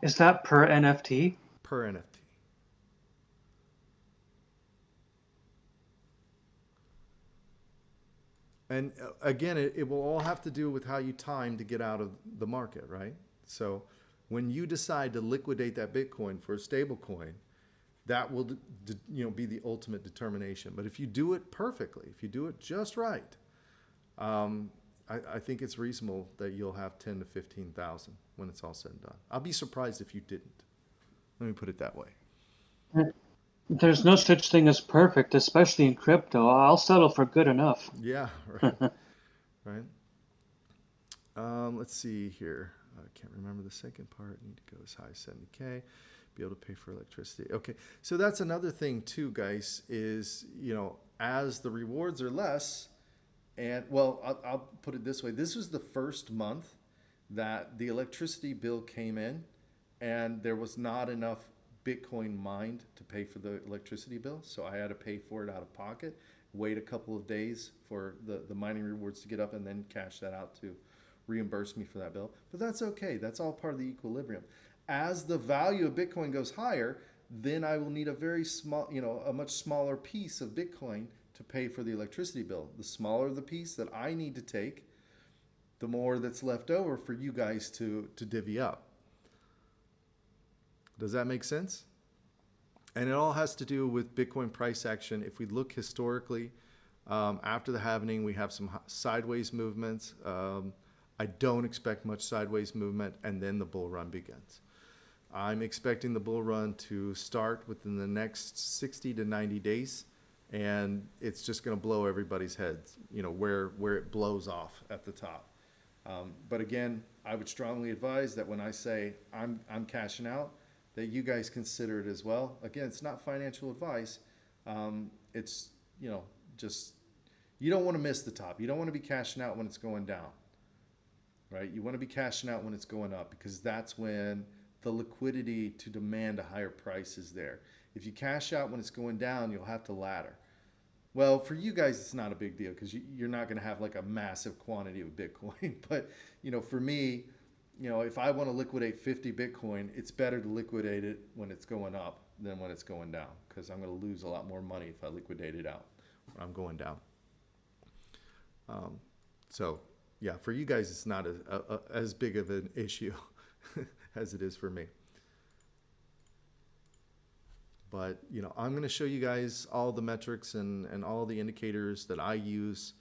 Is that per NFT? Per NFT. And again, it will all have to do with how you time to get out of the market, right? So when you decide to liquidate that Bitcoin for a stable coin, that will be the ultimate determination. But if you do it perfectly, if you do it just right, I think it's reasonable that you'll have 10 to 15,000 when it's all said and done. I'll be surprised if you didn't. Let me put it that way. There's no such thing as perfect, especially in crypto. I'll settle for good enough. Yeah, right. Right. Let's see here. I can't remember the second part. Need to go as high as 70K. Be able to pay for electricity. Okay, so that's another thing too, guys, is, as the rewards are less, and well, I'll put it this way. This was the first month that the electricity bill came in and there was not enough Bitcoin mined to pay for the electricity bill. So I had to pay for it out of pocket, wait a couple of days for the mining rewards to get up, and then cash that out to reimburse me for that bill. But that's okay. That's all part of the equilibrium. As the value of Bitcoin goes higher, then I will need a very small, a much smaller piece of Bitcoin to pay for the electricity bill. The smaller the piece that I need to take, the more that's left over for you guys to divvy up. Does that make sense? And it all has to do with Bitcoin price action. If we look historically, after the halving, we have some sideways movements. I don't expect much sideways movement, and then the bull run begins. I'm expecting the bull run to start within the next 60 to 90 days, and it's just going to blow everybody's heads, where it blows off at the top. But again, I would strongly advise that when I say I'm cashing out, that you guys consider it as well. Again, it's not financial advice. It's, just, you don't want to miss the top. You don't want to be cashing out when it's going down, right? You want to be cashing out when it's going up, because that's when the liquidity to demand a higher price is there. If you cash out when it's going down, you'll have to ladder. Well, for you guys, it's not a big deal because you're not going to have like a massive quantity of Bitcoin. But, for me, if I want to liquidate 50 Bitcoin, it's better to liquidate it when it's going up than when it's going down, because I'm going to lose a lot more money if I liquidate it out when I'm going down. So, yeah, for you guys, it's not as big of an issue as it is for me. But, I'm going to show you guys all the metrics and all the indicators that I use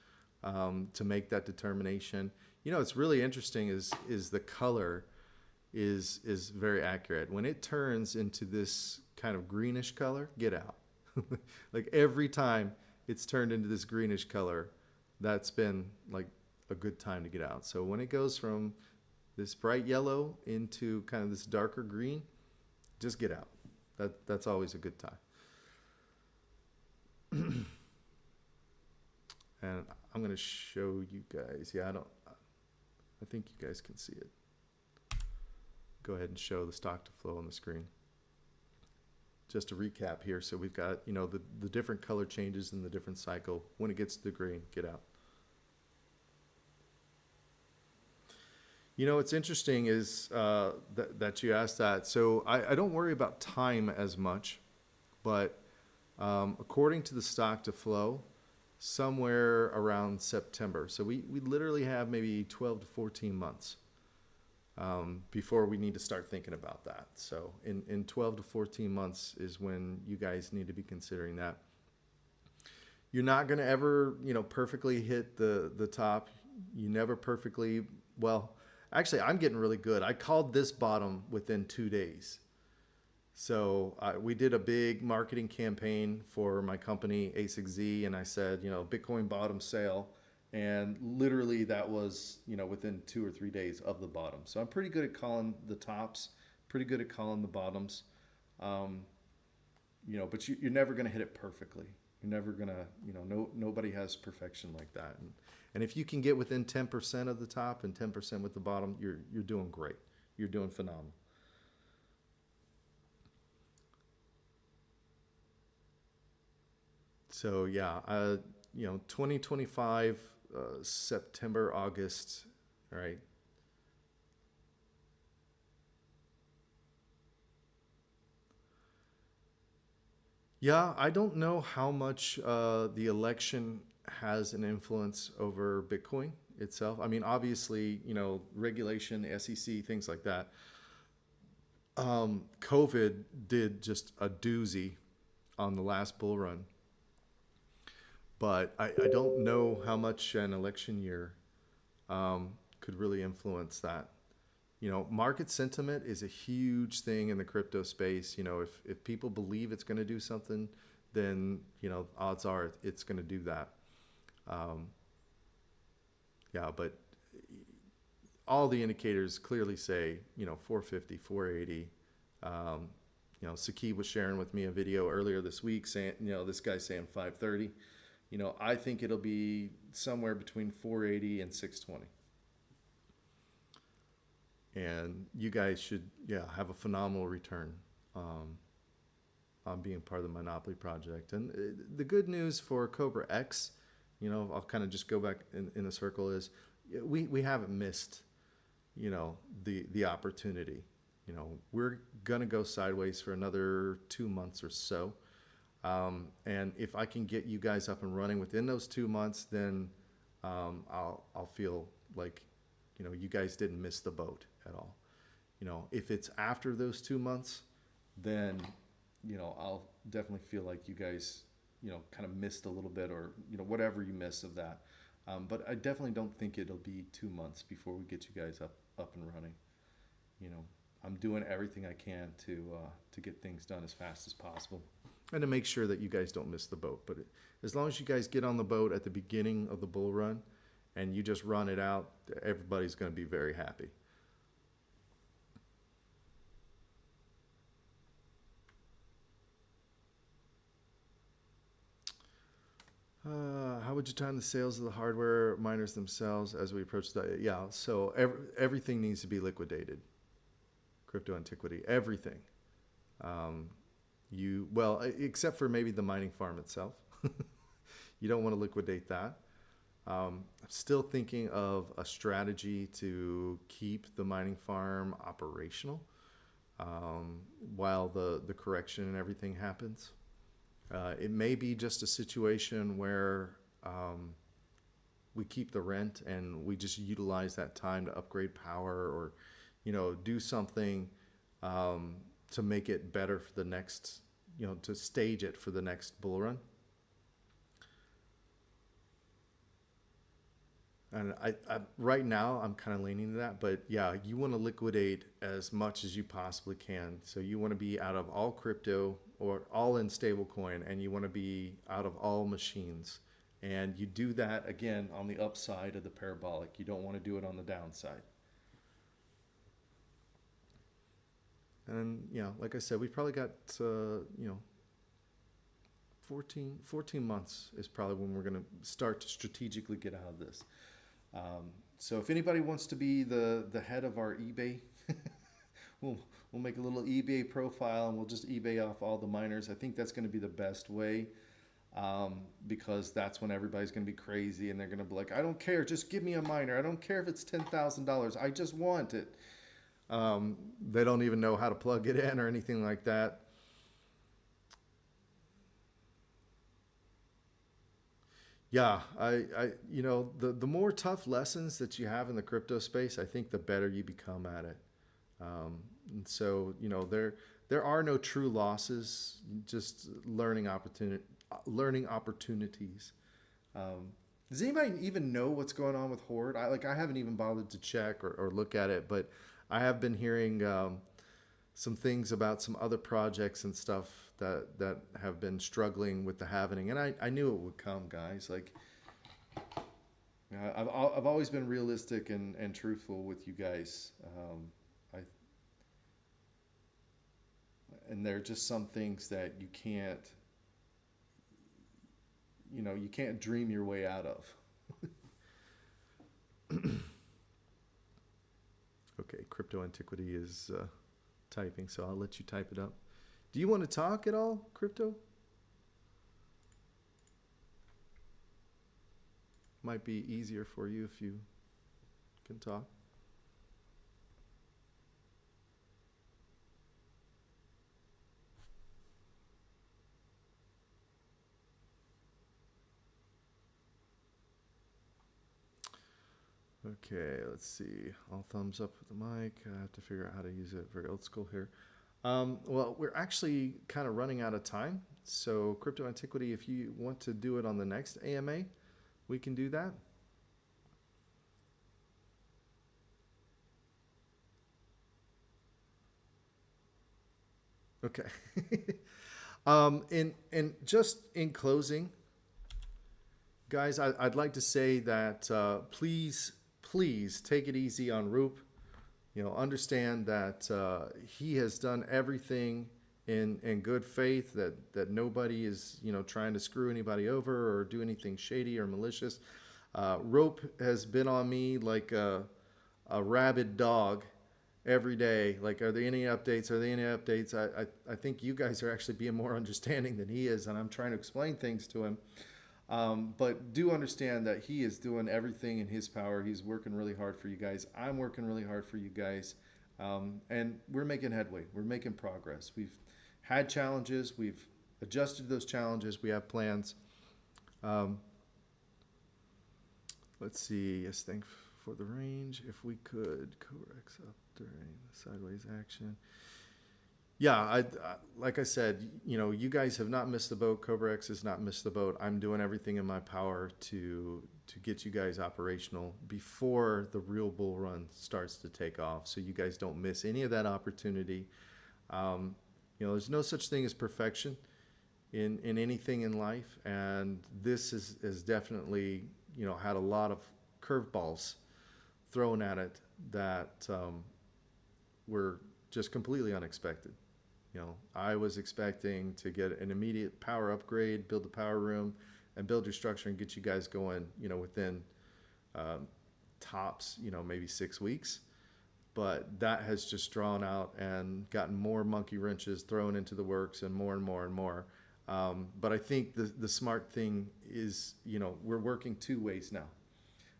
to make that determination. It's really interesting is the color is very accurate. When it turns into this kind of greenish color, get out. Like every time it's turned into this greenish color, that's been like a good time to get out. So when it goes from this bright yellow into kind of this darker green, just get out. That's always a good time. And I'm going to show you guys. Yeah, I think you guys can see it. Go ahead and show the stock to flow on the screen. Just to recap here, so we've got, the different color changes in the different cycle. When it gets to the green, get out. What's interesting is that you asked that. So I don't worry about time as much, but according to the stock to flow, somewhere around September. So we literally have maybe 12 to 14 months before we need to start thinking about that. So in 12 to 14 months is when you guys need to be considering that. You're not going to ever, perfectly hit the top. You never perfectly, well, actually, I'm getting really good. I called this bottom within 2 days. So we did a big marketing campaign for my company, A6Z, and I said, Bitcoin bottom sale. And literally that was, within 2 or 3 days of the bottom. So I'm pretty good at calling the tops, pretty good at calling the bottoms. But you're never going to hit it perfectly. You're never going to, nobody has perfection like that. And if you can get within 10% of the top and 10% with the bottom, you're doing great. You're doing phenomenal. So yeah, 2025, September, August, all right. Yeah, I don't know how much the election has an influence over Bitcoin itself. I mean, obviously, regulation, SEC, things like that. COVID did just a doozy on the last bull run, but I don't know how much an election year could really influence that. Market sentiment is a huge thing in the crypto space. If people believe it's going to do something, then odds are it's going to do that. Um, yeah, but all the indicators clearly say 450, 480. Saki was sharing with me a video earlier this week saying this guy's saying 530. I think it'll be somewhere between 480 and 620. And you guys should, have a phenomenal return on being part of the Monopoly project. And the good news for CobraX, I'll kind of just go back in the circle, is we haven't missed, the opportunity. We're going to go sideways for another 2 months or so. And if I can get you guys up and running within those 2 months, then I'll feel like, you guys didn't miss the boat at all. If it's after those 2 months, then, I'll definitely feel like you guys, kind of missed a little bit, or, whatever you miss of that. But I definitely don't think it'll be 2 months before we get you guys up and running. I'm doing everything I can to get things done as fast as possible, and to make sure that you guys don't miss the boat. But as long as you guys get on the boat at the beginning of the bull run, and you just run it out, everybody's going to be very happy. How would you time the sales of the hardware miners themselves as we approach the... Yeah, so everything needs to be liquidated. Crypto antiquity, everything. Except for maybe the mining farm itself. You don't want to liquidate that. I'm still thinking of a strategy to keep the mining farm operational while the correction and everything happens. It may be just a situation where we keep the rent and we just utilize that time to upgrade power, or do something to make it better for the next, to stage it for the next bull run. And I right now I'm kind of leaning to that, but yeah, you want to liquidate as much as you possibly can. So you want to be out of all crypto or all in stablecoin, and you want to be out of all machines. And you do that again on the upside of the parabolic. You don't want to do it on the downside. And like I said, we probably got 14 months is probably when we're going to start to strategically get out of this. So if anybody wants to be the head of our eBay, we'll make a little eBay profile, and we'll just eBay off all the miners. I think that's going to be the best way, because that's when everybody's going to be crazy, and they're going to be like, I don't care, just give me a miner. I don't care if it's $10,000. I just want it. They don't even know how to plug it in or anything like that. Yeah, the more tough lessons that you have in the crypto space, I think the better you become at it. And so, there are no true losses, just learning opportunities. Does anybody even know what's going on with Horde? I haven't even bothered to check or look at it, but I have been hearing some things about some other projects and stuff that have been struggling with the halvening, and I knew it would come, guys. I've always been realistic and truthful with you guys. And there are just some things that you can't dream your way out of. Okay, crypto antiquity is typing, so I'll let you type it up. Do you want to talk at all, Crypto? might be easier for you if you can talk. Okay, let's see. All thumbs up with the mic. I have to figure out how to use it. Very old school here. Well, we're actually kind of running out of time. So, Crypto Antiquity, if you want to do it on the next AMA, we can do that. Okay. And just in closing, guys, I'd like to say that please take it easy on Roop. You know, understand that he has done everything in good faith, that nobody is, you know, trying to screw anybody over or do anything shady or malicious. Rope has been on me like a rabid dog every day. Like, are there any updates? Are there any updates? I think you guys are actually being more understanding than he is, and I'm trying to explain things to him. But do understand that he is doing everything in his power. He's working really hard for you guys. I'm working really hard for you guys. And we're making headway. We're making progress. We've had challenges. We've adjusted those challenges. We have plans. Let's see. Yes, thank for the range. If we could, CobraX up during the sideways action. Yeah, like I said, you know, you guys have not missed the boat. CobraX has not missed the boat. I'm doing everything in my power to get you guys operational before the real bull run starts to take off, so you guys don't miss any of that opportunity. You know, there's no such thing as perfection in anything in life, and this is definitely, you know, had a lot of curveballs thrown at it that were just completely unexpected. You know, I was expecting to get an immediate power upgrade, build the power room, and build your structure and get you guys going, you know, within tops, you know, maybe 6 weeks. But that has just drawn out and gotten more monkey wrenches thrown into the works, and more and more and more. But I think the smart thing is, you know, we're working 2 ways now.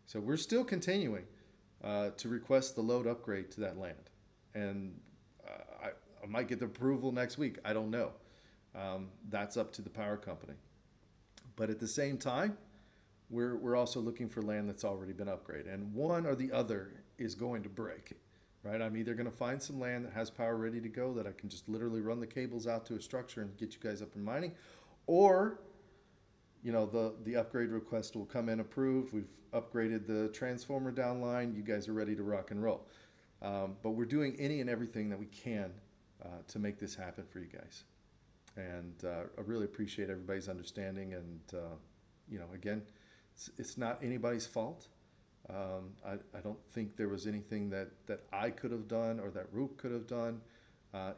So we're still continuing to request the load upgrade to that land. And I might get the approval next week. I don't know. That's up to the power company. But at the same time, we're also looking for land that's already been upgraded. And one or the other is going to break, right? I'm either going to find some land that has power ready to go that I can just literally run the cables out to a structure and get you guys up and mining, or, you know, the upgrade request will come in approved. We've upgraded the transformer downline. You guys are ready to rock and roll. But we're doing any and everything that we can to make this happen for you guys. And I really appreciate everybody's understanding. And, you know, again, it's not anybody's fault. I don't think there was anything that I could have done or that Roop could have done.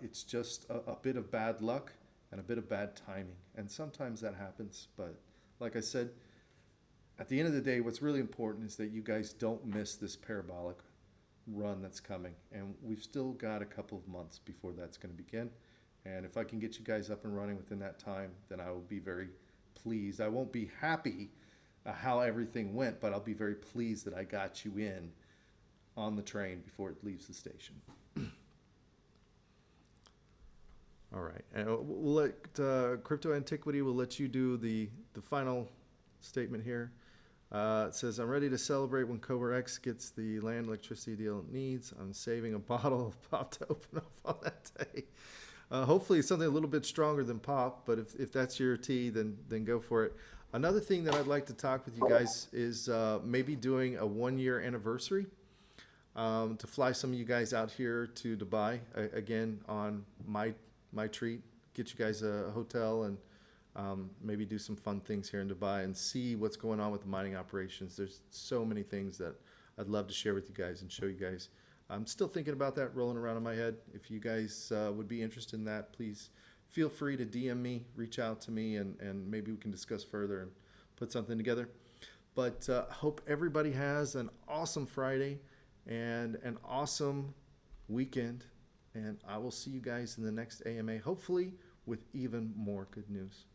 It's just a bit of bad luck and a bit of bad timing. And sometimes that happens. But like I said, at the end of the day, what's really important is that you guys don't miss this parabolic run that's coming. And we've still got a couple of months before that's going to begin. And if I can get you guys up and running within that time, then I will be very pleased. I won't be happy how everything went, but I'll be very pleased that I got you in on the train before it leaves the station. All right. And we'll let Crypto Antiquity, will let you do the final statement here. It says, I'm ready to celebrate when CobraX gets the land electricity deal it needs. I'm saving a bottle of pop to open up on that day. Hopefully it's something a little bit stronger than pop, but if that's your tea, then go for it. Another thing that I'd like to talk with you guys is maybe doing a 1-year anniversary to fly some of you guys out here to Dubai, again, on my treat, get you guys a hotel and maybe do some fun things here in Dubai and see what's going on with the mining operations. There's so many things that I'd love to share with you guys and show you guys. I'm still thinking about that, rolling around in my head. If you guys would be interested in that, please feel free to DM me, reach out to me, and maybe we can discuss further and put something together. But hope everybody has an awesome Friday and an awesome weekend. And I will see you guys in the next AMA, hopefully with even more good news.